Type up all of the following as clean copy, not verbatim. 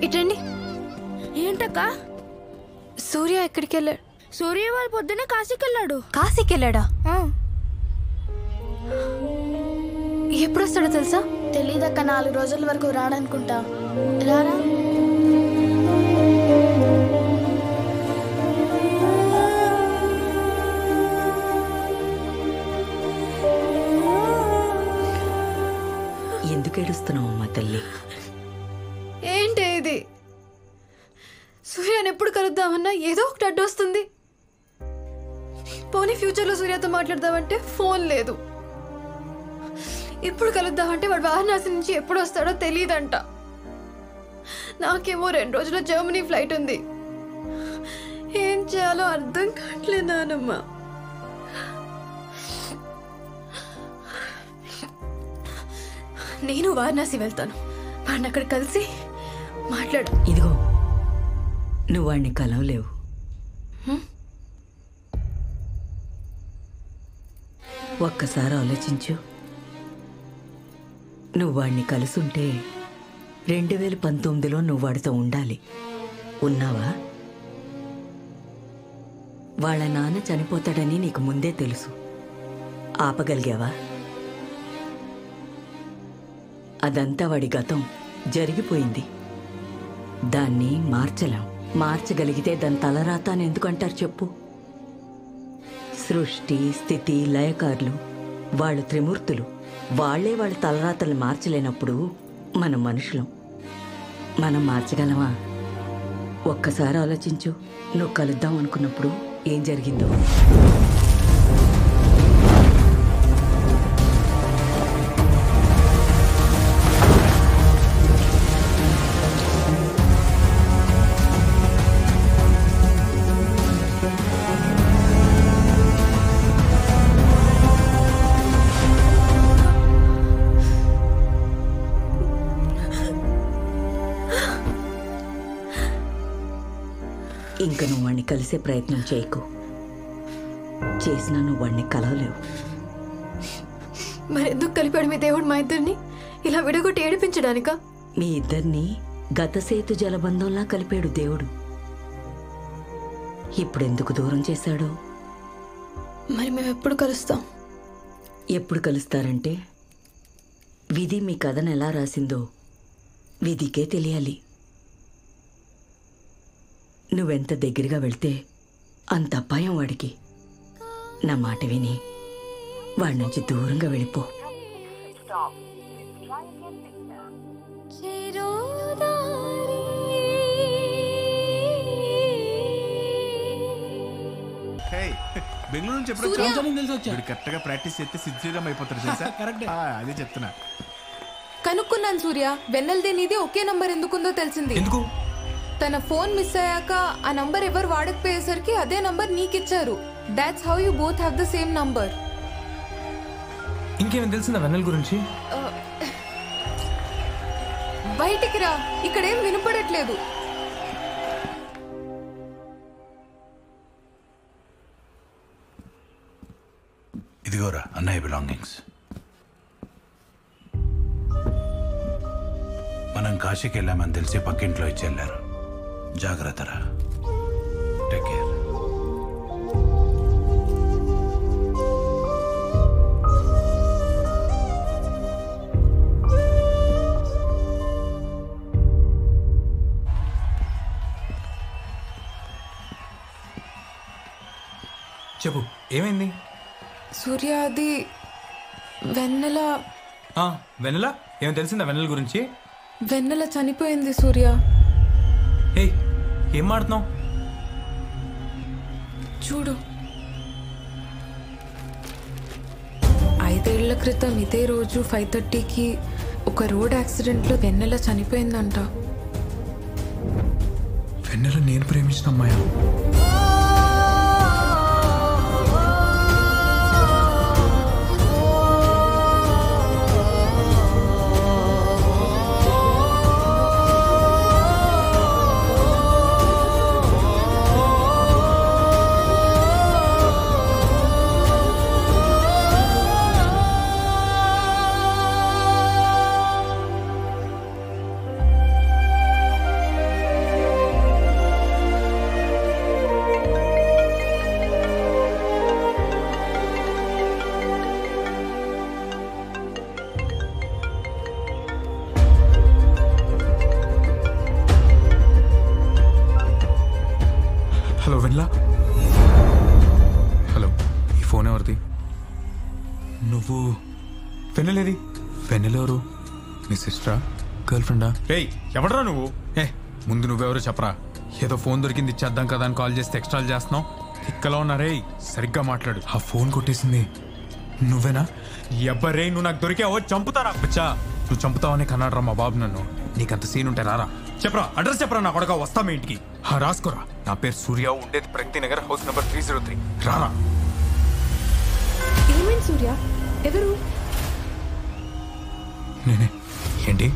ఇటండి. ఏంటక్క? సూర్య ఎక్కడికి వెళ్ళాడు? సూర్య వాళ్ళు పొద్దున్నే కాశీకి వెళ్ళాడు. కాశీకి వెళ్ళాడా? ఎప్పుడు వస్తాడో తెలుసా? తెలీదక్క, 4 రోజుల వరకు రాడనుకుంటా. రారా. ఎందుకు ఏడుస్తున్నావు అమ్మా తల్లి? ఏంటి ఇది? సూర్యని ఎప్పుడు కలుద్దామన్నా ఏదో ఒకటి అడ్డు వస్తుంది. పోనీ ఫ్యూచర్లో సూర్యతో మాట్లాడదామంటే ఫోన్ లేదు. ఇప్పుడు కలుద్దామంటే వాడు వారణాసి నుంచి ఎప్పుడు వస్తాడో తెలియదంట. నాకేమో 2 రోజుల్లో జర్మనీ ఫ్లైట్ ఉంది. ఏం చేయాలో అర్థం కావట్లేదు నానమ్మ. నేను వారణాసి వెళ్తాను. వాడిని అక్కడ కలిసి మాట్లాడు. ఇదిగో, నువ్వు వాడిని కలవలేవు. ఒక్కసారి ఆలోచించు. నువ్వు వాడిని కలుసుంటే 2019లో నువ్వు వాడితో ఉండాలి. ఉన్నావా? వాళ్ళ నాన్న చనిపోతాడని నీకు ముందే తెలుసు. ఆపగలిగావా? అదంతా వాడి గతం, జరిగిపోయింది. దాన్ని మార్చలేం. మార్చగలిగితే దాని తలరాత అని ఎందుకంటారు చెప్పు? సృష్టి, స్థితి, లయకారులు వాళ్ళు త్రిమూర్తులు. వాళ్లే వాళ్ళ తలరాతలు మార్చలేనప్పుడు మనం మనుషులం. మనం మార్చగలమా? ఒక్కసారి ఆలోచించు. నువ్వు కలుద్దాం అనుకున్నప్పుడు ఏం జరిగిందో. ఇంక నువ్వు వాడిని కలిసే ప్రయత్నం చేయకు. చేసినా నువ్వు వాడిని కలవలేవు. మరెందుకు కలిపాడు మీ దేవుడు మా ఇద్దరిని? ఇలా విడగొట్టి ఏడిపించడానికా? మీ ఇద్దరిని గతసేతు జలబంధంలా కలిపాడు దేవుడు. ఇప్పుడెందుకు దూరం చేశాడో. మరి మేము ఎప్పుడు కలుస్తాం? ఎప్పుడు కలుస్తారంటే, విధి మీ కథను ఎలా రాసిందో విధికే తెలియాలి. నువ్వెంత దగ్గరగా వెళ్తే అంత అపాయం వాడికి. నా మాట విని వాడి నుంచి దూరంగా వెళ్ళిపో. బెంగళూరు నుంచి ఎప్పుడు కరెక్ట్ గా ప్రాక్టీస్ చేస్తే సిద్ధం అయిపోతారు. అదే చెప్తున్నా. కనుక్కున్నాను సూర్య, వెన్నెల్దే నీది ఒకే నంబర్ ఎందుకుందో తెలిసింది. ఎందుకు? తన ఫోన్ మిస్ అయ్యాక ఆ నంబర్ ఎవరు వాడకపోయేసరికి అదే నంబర్ నీకిచ్చారు. That's how you both have the same number. ఇంకేమైనా తెలిసిందా వెన్నెల గురించి? బయటికి రా, ఇక్కడేం వినపడట్లేదు. ఇదిగోరా అన్నయ్య బిలాంగింగ్స్. మనం కాశీకి వెళ్ళామని తెలిసి పక్కింట్లో ఇచ్చి వెళ్ళారు. జాగ్రత్తరా. Take care. చెప్పు, ఏమైంది? సూర్య, అది వెన్నెల. వెన్నెల ఏమైనా తెలిసిందా వెన్నెల గురించి? వెన్నెల చనిపోయింది సూర్య. ఏ ఏం మాడుతున్నావు? చూడు, 5 ఏళ్ల క్రితం ఇదే రోజు 5:30కి ఒక రోడ్ యాక్సిడెంట్లో వెన్నెల చనిపోయిందంట. వెన్నెల నేను ప్రేమించిన అమ్మాయి. హలో వెన్నెల. హలో, ఈ ఫోన్ ఎవరిది? నువ్వు వెన్నెలేది? వెన్నెలెవరు? నీ సిస్టరా, గర్ల్ ఫ్రెండా? ఏయ్ ఎవడరా నువ్వు? ముందు నువ్వెవరో చెప్పరా. ఏదో ఫోన్ దొరికింది ఇచ్చేద్దాం కదా అని కాల్ చేస్తే ఎక్స్ట్రాలు చేస్తున్నావు. ఇక్కలో ఉన్నారే, సరిగ్గా మాట్లాడు. ఆ ఫోన్ కొట్టేసింది నువ్వేనా? ఎవ్వరే, నువ్వు నాకు దొరికావో చంపుతారా? బచ్చా, నువ్వు చంపుతావని కన్నాడు రా మా బాబు నన్ను. నీకంత సీన్ ఉంటే రారా, చెప్పరా, అడ్రస్ చెప్పరా, నా కొడక వస్తా మీ ఇంటికి. రాసుకోరా, నా పేరు సూర్య, ఉండేది ప్రగతి నగర్, హౌస్ నెంబర్ 303. రారా. ఏమైంది సూర్య? ఎవరు? నేనే. ఏంటి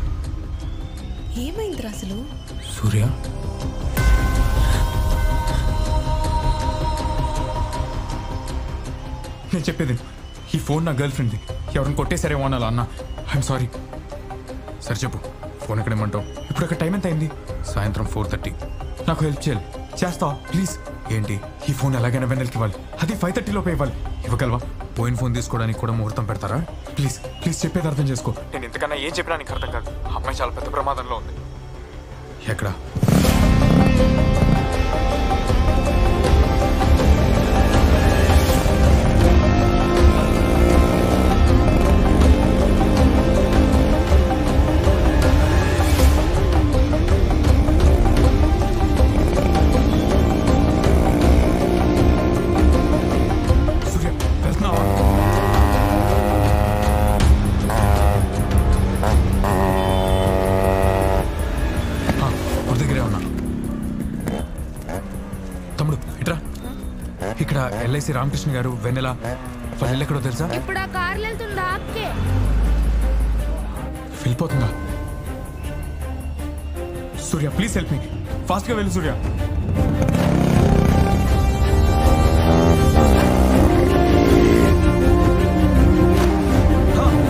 ఏమైందిరా అసలు? సూర్య, నేను చెప్పేది, ఈ ఫోన్ నా గర్ల్ ఫ్రెండ్ది. ఎవరిని కొట్టేసరేమో అనాలా అన్న. I'm sorry. సరే చెప్పు, ఫోన్ ఎక్కడేమంటావు? ఇప్పుడు అక్కడ టైం ఎంత అయింది? సాయంత్రం 4:30. నాకు హెల్ప్ చేయాలి, చేస్తావా ప్లీజ్? ఏంటి, ఈ ఫోన్ ఎలాగైనా వెన్నెలకి ఇవ్వాలి, అది 5:30 లోపే ఇవ్వాలి. ఇవ్వగలవా? పోయిన ఫోన్ తీసుకోవడానికి కూడా ముహూర్తం పెడతారా? ప్లీజ్ ప్లీజ్, చెప్పేది అర్థం చేసుకో. నేను ఇంతకన్నా ఏం చెప్పినా నీకు అర్థం కాదు. అమ్మాయి చాలా పెద్ద ప్రమాదంలో ఉంది. ఎక్కడ? సూర్య, వెళ్తున్నావా? దగ్గరే ఉన్నా. తమ్ముడు ఇట్రా. ఇక్కడ ఎల్ఐసి రామకృష్ణ గారు, వెన్నెల వాళ్ళ ఇల్లు ఎక్కడో తెలుసా? ఇప్పుడు ఆ కార్లు వెళ్తుందా? ఆప్కే వెళ్ళిపోతుందా? సూర్య ప్లీజ్ హెల్ప్ మీ, ఫాస్ట్గా వెళ్ళు సూర్య.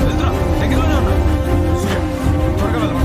వెళ్తురా, దగ్గరలోనే ఉన్నా. సూర్య త్వరగా వెళ్ళమా.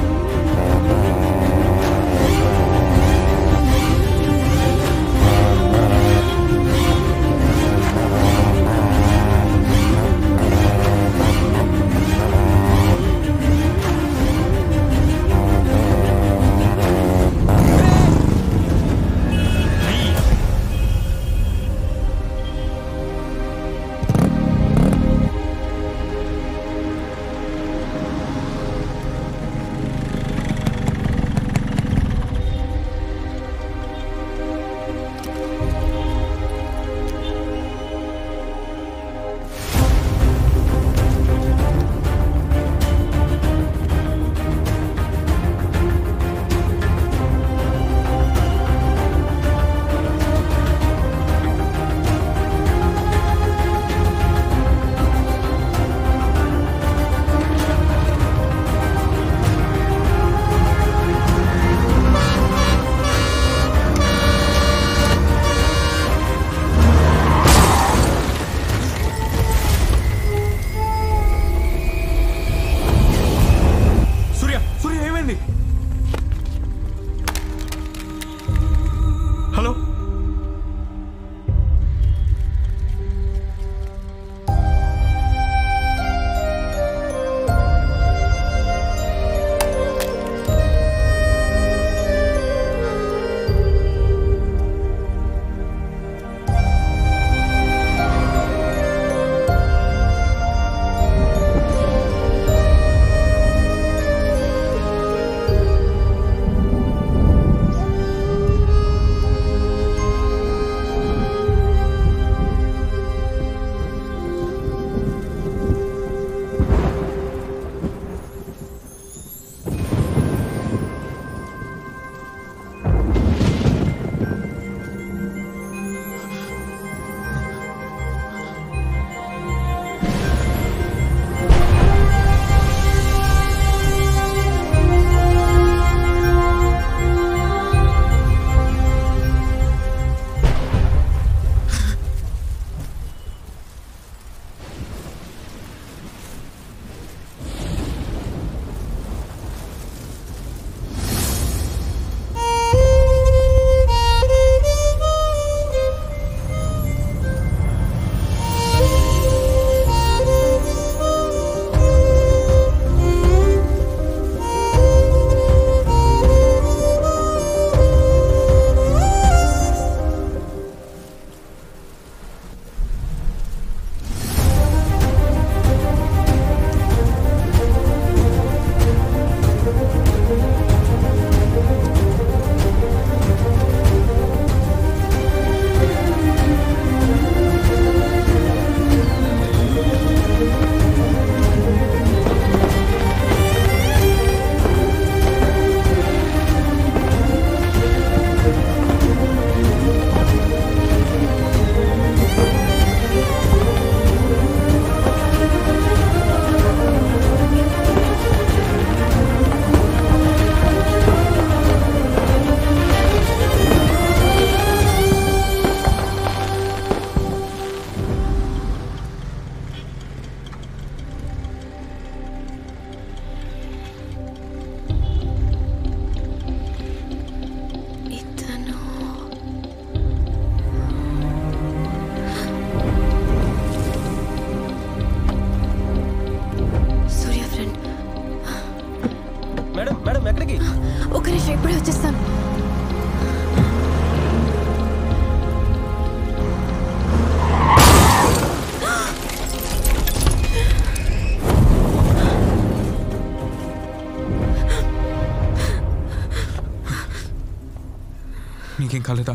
నీకేం కాలేదా?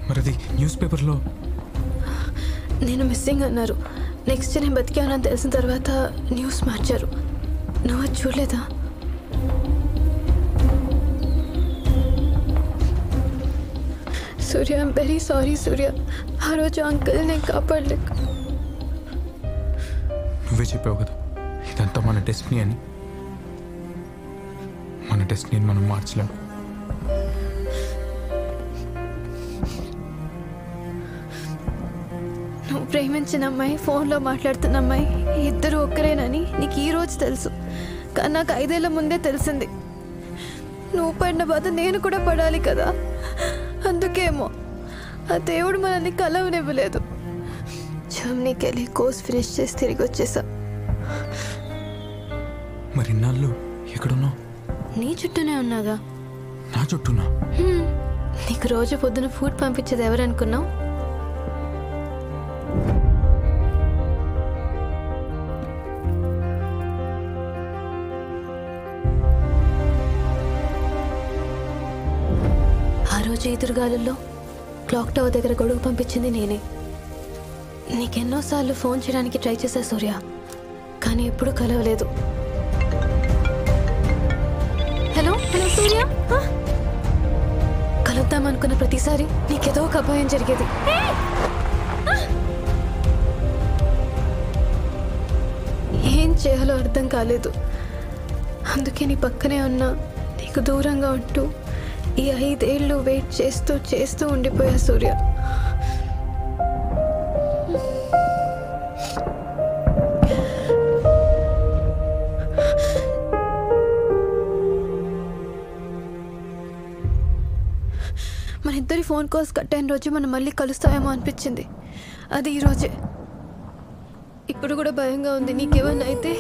మరి అది న్యూస్ పేపర్లో నేను మిస్సింగ్ అన్నారు. నెక్స్ట్ నేను బతికానని తెలిసిన తర్వాత న్యూస్ మార్చారు. నువ్వు అది చూడలేదా? సూర్య, ఐమ్ వెరీ సారీ సూర్య. ఆ రోజు అంకుల్ నేను కాపాడలేక. నువ్వే చెప్పావు కదా ఇదంతా మన డెస్టినీ అని. మన డెస్టినీని మనం మార్చలేం. నువ్వు ప్రేమించిన అమ్మాయి, ఫోన్లో మాట్లాడుతున్న అమ్మాయి ఇద్దరు ఒక్కరేనని నీకు ఈ రోజు తెలుసు. కానీ నాకు 5 ఏళ్ల ముందే తెలిసింది. నువ్వు పడిన బాధ నేను కూడా పడాలి కదా. అందుకేమో ఆ దేవుడు మనల్ని కలవనివ్వలేదు. జర్మనీకి వెళ్ళి కోర్స్ ఫినిష్ చేసి తిరిగి వచ్చేసా. మరి ఇన్నాళ్ళు ఎక్కడున్నావు? నీ చుట్టూనే ఉన్నాగా. నా చుట్టూనా? నీకు రోజు పొద్దున ఫుడ్ పంపించేది ఎవరనుకున్నావు? ఆ రోజు ఎదురుగాలుల్లో క్లాక్ టవర్ దగ్గర గొడుగు పంపించింది నేనే. నీకెన్నోసార్లు ఫోన్ చేయడానికి ట్రై చేశా సూర్య, కానీ ఎప్పుడూ కలవలేదు. హలో హలో సూర్య. కలుద్దామనుకున్న ప్రతిసారి నీకేదో ఒక అపాయం జరిగేది. ఏం చేయాలో అర్థం కాలేదు. అందుకే నీ పక్కనే ఉన్నా, నీకు దూరంగా ఉంటూ ఈ 5 ఏళ్ళు వెయిట్ చేస్తూ చేస్తూ ఉండిపోయా సూర్య. మన ఇద్దరి ఫోన్ కాల్స్ కట్ అయిన రోజు మనం మళ్ళీ కలుస్తామేమో అనిపించింది. అది ఈరోజే. ఇప్పుడు కూడా భయంగా ఉంది. నీకేమన్నా అయితే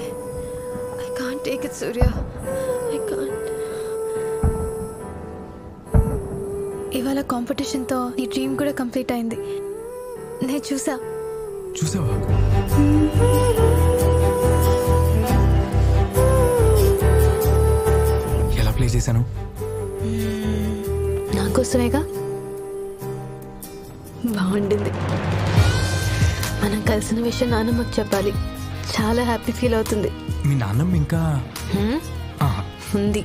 I can't take it Surya, I can't. ఇవాళ కాంపిటీషన్తో నీ డ్రీమ్ కూడా కంప్లీట్ అయింది. నేను చూసావా? ఎలా ప్లే చేశాను? నాకోసమేగా. బాగుండింది. మనం కలిసిన విషయం నాన్నమ్మకు చెప్పాలి. చాలా హ్యాపీ ఫీల్ అవుతుంది. మీ నాన్నమ్మ ఇంకా ఉంది.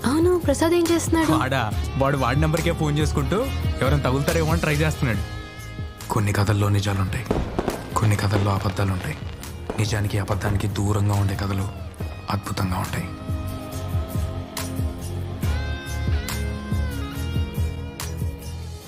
అవును, ప్రసాద్ ఏం చేస్తున్నాడు? వాడి నంబర్కే ఫోన్ చేసుకుంటూ ఎవరైనా తగులుతారేమో అని ట్రై చేస్తున్నాడు. కొన్ని కథల్లో నిజాలుంటాయి, కొన్ని కథల్లో అబద్ధాలుంటాయి. నిజానికి అబద్ధానికి దూరంగా ఉండే కథలు అద్భుతంగా ఉంటాయి.